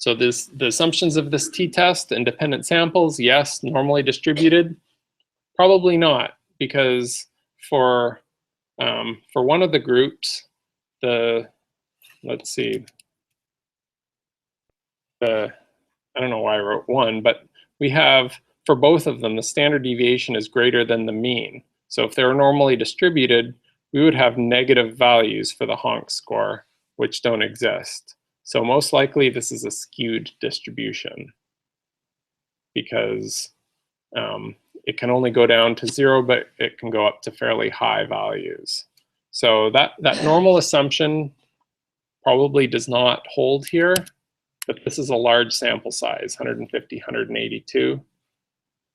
Speaker 1: the assumptions of this t-test, independent samples, yes. Normally distributed, probably not, because for one of the groups, let's see, I don't know why I wrote 1, but we have, for both of them, the standard deviation is greater than the mean. So if they were normally distributed, we would have negative values for the honk score, which don't exist. So most likely this is a skewed distribution because it can only go down to 0, but it can go up to fairly high values. So that normal assumption probably does not hold here, but this is a large sample size, 150, 182.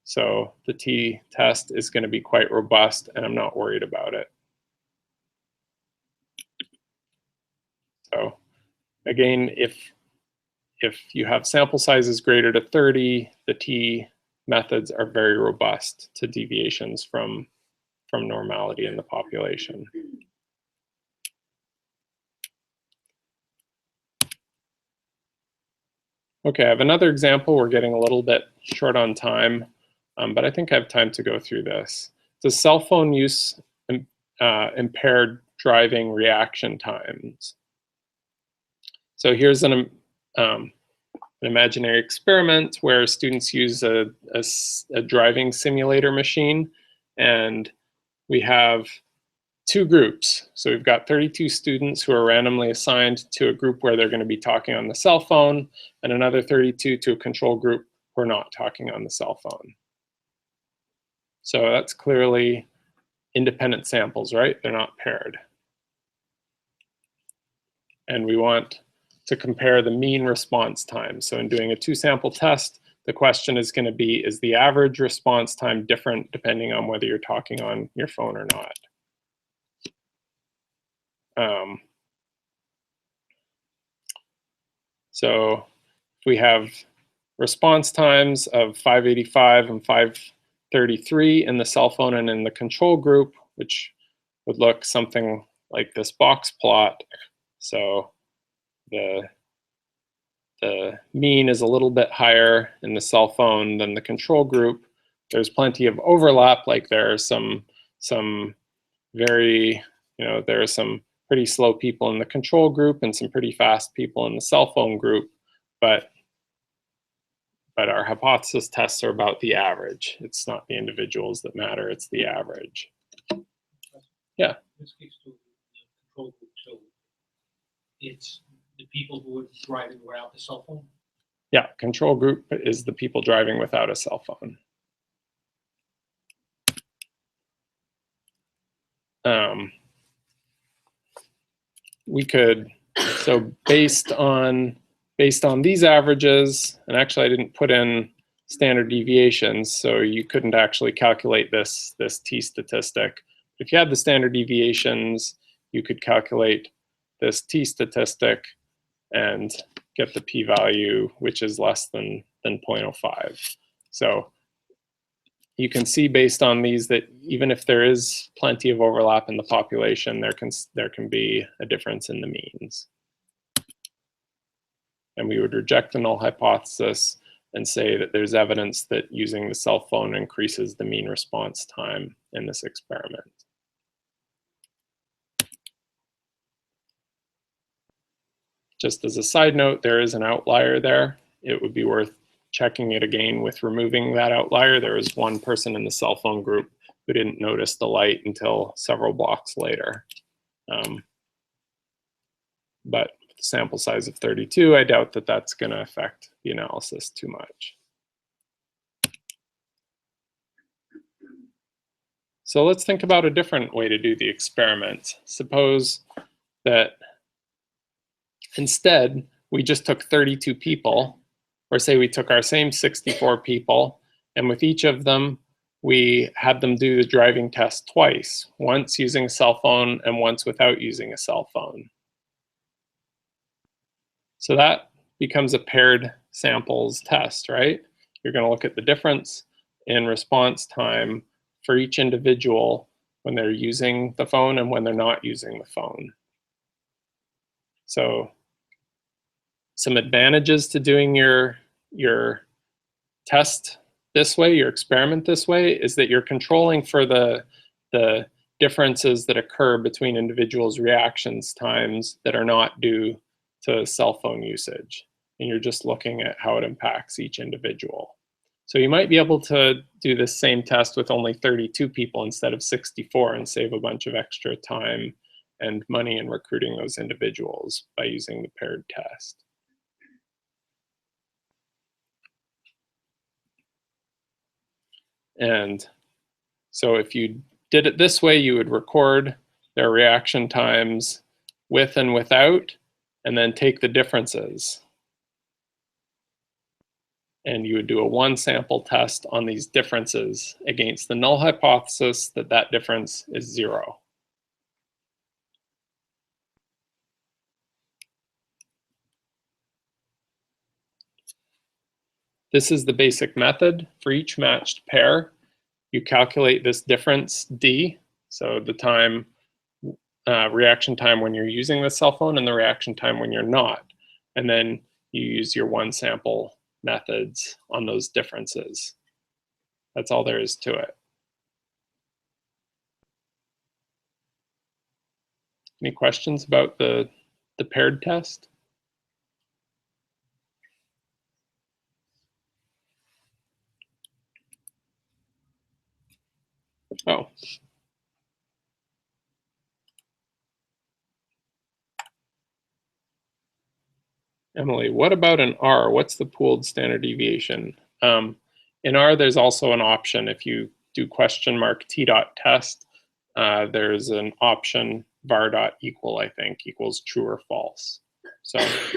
Speaker 1: So the t-test is going to be quite robust, and I'm not worried about it. So again, if you have sample sizes greater to 30, the t methods are very robust to deviations from normality in the population. Okay, I have another example. We're getting a little bit short on time, but I think I have time to go through this. Does cell phone use impaired driving reaction times? So here's an imaginary experiment where students use a driving simulator machine, and we have 2 groups. So we've got 32 students who are randomly assigned to a group where they're going to be talking on the cell phone, and another 32 to a control group who are not talking on the cell phone. So that's clearly independent samples, right? They're not paired. And we want to compare the mean response time. So in doing a 2-sample test, the question is going to be, is the average response time different depending on whether you're talking on your phone or not? So if we have response times of 585 and 533 in the cell phone and in the control group, which would look something like this box plot. So the mean is a little bit higher in the cell phone than the control group. There's plenty of overlap, like there are some very, there are some pretty slow people in the control group and some pretty fast people in the cell phone group, but our hypothesis tests are about the average. It's not the individuals that matter, it's the average. Yeah.
Speaker 2: In this case, too, the control group, so it's the people who are driving without the cell phone?
Speaker 1: Yeah, control group is the people driving without a cell phone. We could, so based on these averages, and actually I didn't put in standard deviations, so you couldn't actually calculate this t statistic. If you had the standard deviations, you could calculate this t statistic and get the p-value, which is less than 0.05. So you can see based on these that even if there is plenty of overlap in the population, there can be a difference in the means. And we would reject the null hypothesis and say that there's evidence that using the cell phone increases the mean response time in this experiment. Just as a side note, there is an outlier there. It would be worth checking it again with removing that outlier, there was one person in the cell phone group who didn't notice the light until several blocks later. But with a sample size of 32, I doubt that that's going to affect the analysis too much. So let's think about a different way to do the experiment. Suppose that instead we just took 32 people, or say we took our same 64 people, and with each of them, we had them do the driving test twice, once using a cell phone and once without using a cell phone. So that becomes a paired samples test, right? You're going to look at the difference in response time for each individual when they're using the phone and when they're not using the phone. So some advantages to doing your test this way, your experiment this way, is that you're controlling for the differences that occur between individuals' reactions times that are not due to cell phone usage. And you're just looking at how it impacts each individual. So you might be able to do this same test with only 32 people instead of 64 and save a bunch of extra time and money in recruiting those individuals by using the paired test. And so if you did it this way, you would record their reaction times with and without, and then take the differences. And you would do a one sample test on these differences against the null hypothesis that that difference is 0. This is the basic method. For each matched pair, you calculate this difference D, so the time, reaction time when you're using the cell phone and the reaction time when you're not. And then you use your one sample methods on those differences. That's all there is to it. Any questions about the paired test? Oh. Emily, what about an R? What's the pooled standard deviation? In R, there's also an option. If you do $t.test, there's an option var.equal, I think, equals true or false. So it's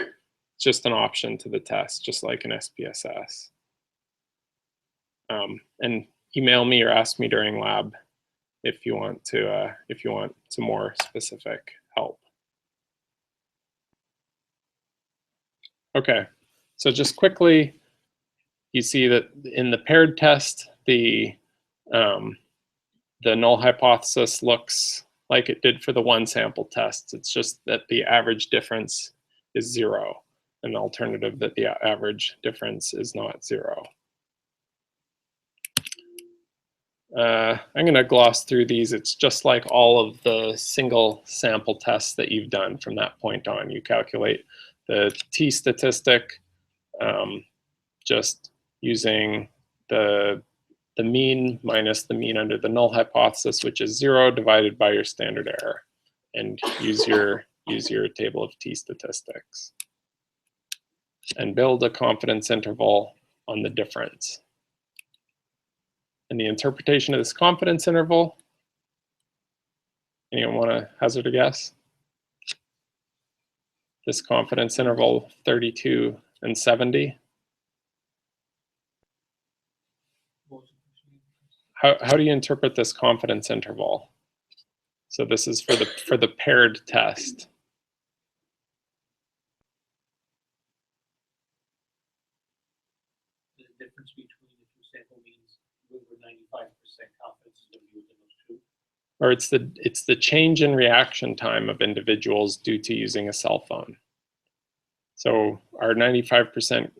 Speaker 1: just an option to the test, just like an SPSS. And email me or ask me during lab if you want some more specific help. Okay, so just quickly, you see that in the paired test, the null hypothesis looks like it did for the one sample test. It's just that the average difference is 0, an alternative that the average difference is not 0. I'm going to gloss through these. It's just like all of the single sample tests that you've done from that point on. You calculate the t statistic just using the mean minus the mean under the null hypothesis, which is 0, divided by your standard error, and use your table of t statistics, and build a confidence interval on the difference. And the interpretation of this confidence interval, anyone want to hazard a guess? This confidence interval 32 and 70. How do you interpret this confidence interval? So this is for the paired test.
Speaker 2: The difference between the two sample means over 95% confidence is going to be within those two.
Speaker 1: Or it's the change in reaction time of individuals due to using a cell phone. So our 95%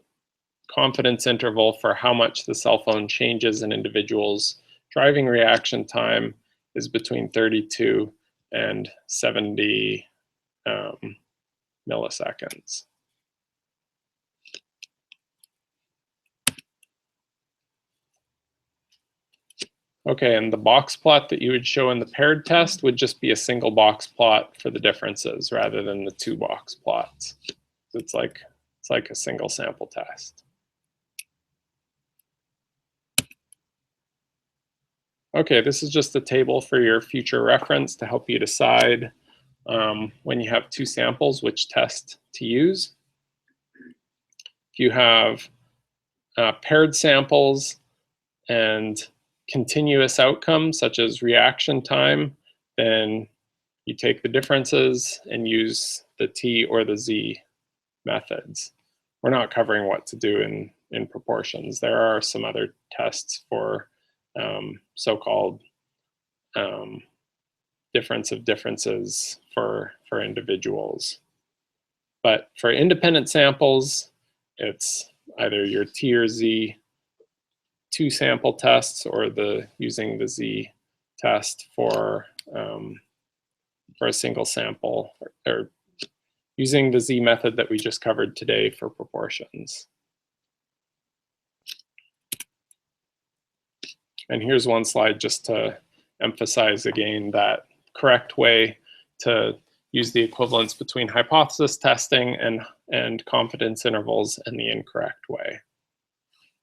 Speaker 1: confidence interval for how much the cell phone changes an individual's driving reaction time is between 32 and 70 milliseconds. Okay, and the box plot that you would show in the paired test would just be a single box plot for the differences rather than the 2 box plots. It's like a single sample test. Okay, this is just a table for your future reference to help you decide when you have 2 samples, which test to use. If you have paired samples and continuous outcomes, such as reaction time, then you take the differences and use the T or the Z methods. We're not covering what to do in proportions. There are some other tests for so-called difference of differences for individuals. But for independent samples, it's either your T or Z 2 sample tests or using the Z test for a single sample, or using the Z method that we just covered today for proportions. And here's one slide just to emphasize again that correct way to use the equivalence between hypothesis testing and confidence intervals, and the incorrect way.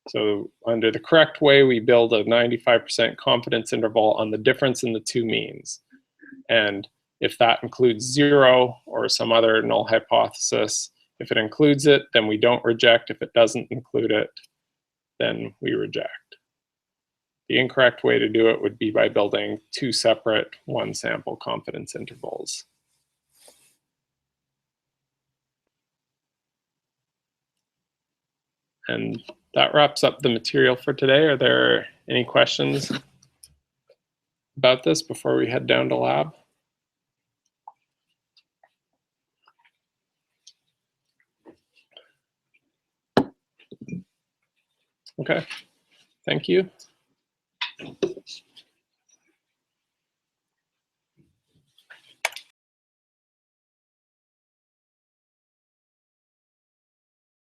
Speaker 1: So under the correct way, we build a 95% confidence interval on the difference in the 2 means. And if that includes 0 or some other null hypothesis, if it includes it, then we don't reject. If it doesn't include it, then we reject. The incorrect way to do it would be by building 2 separate 1 sample confidence intervals. And that wraps up the material for today. Are there any questions about this before we head down to lab? Okay, thank you.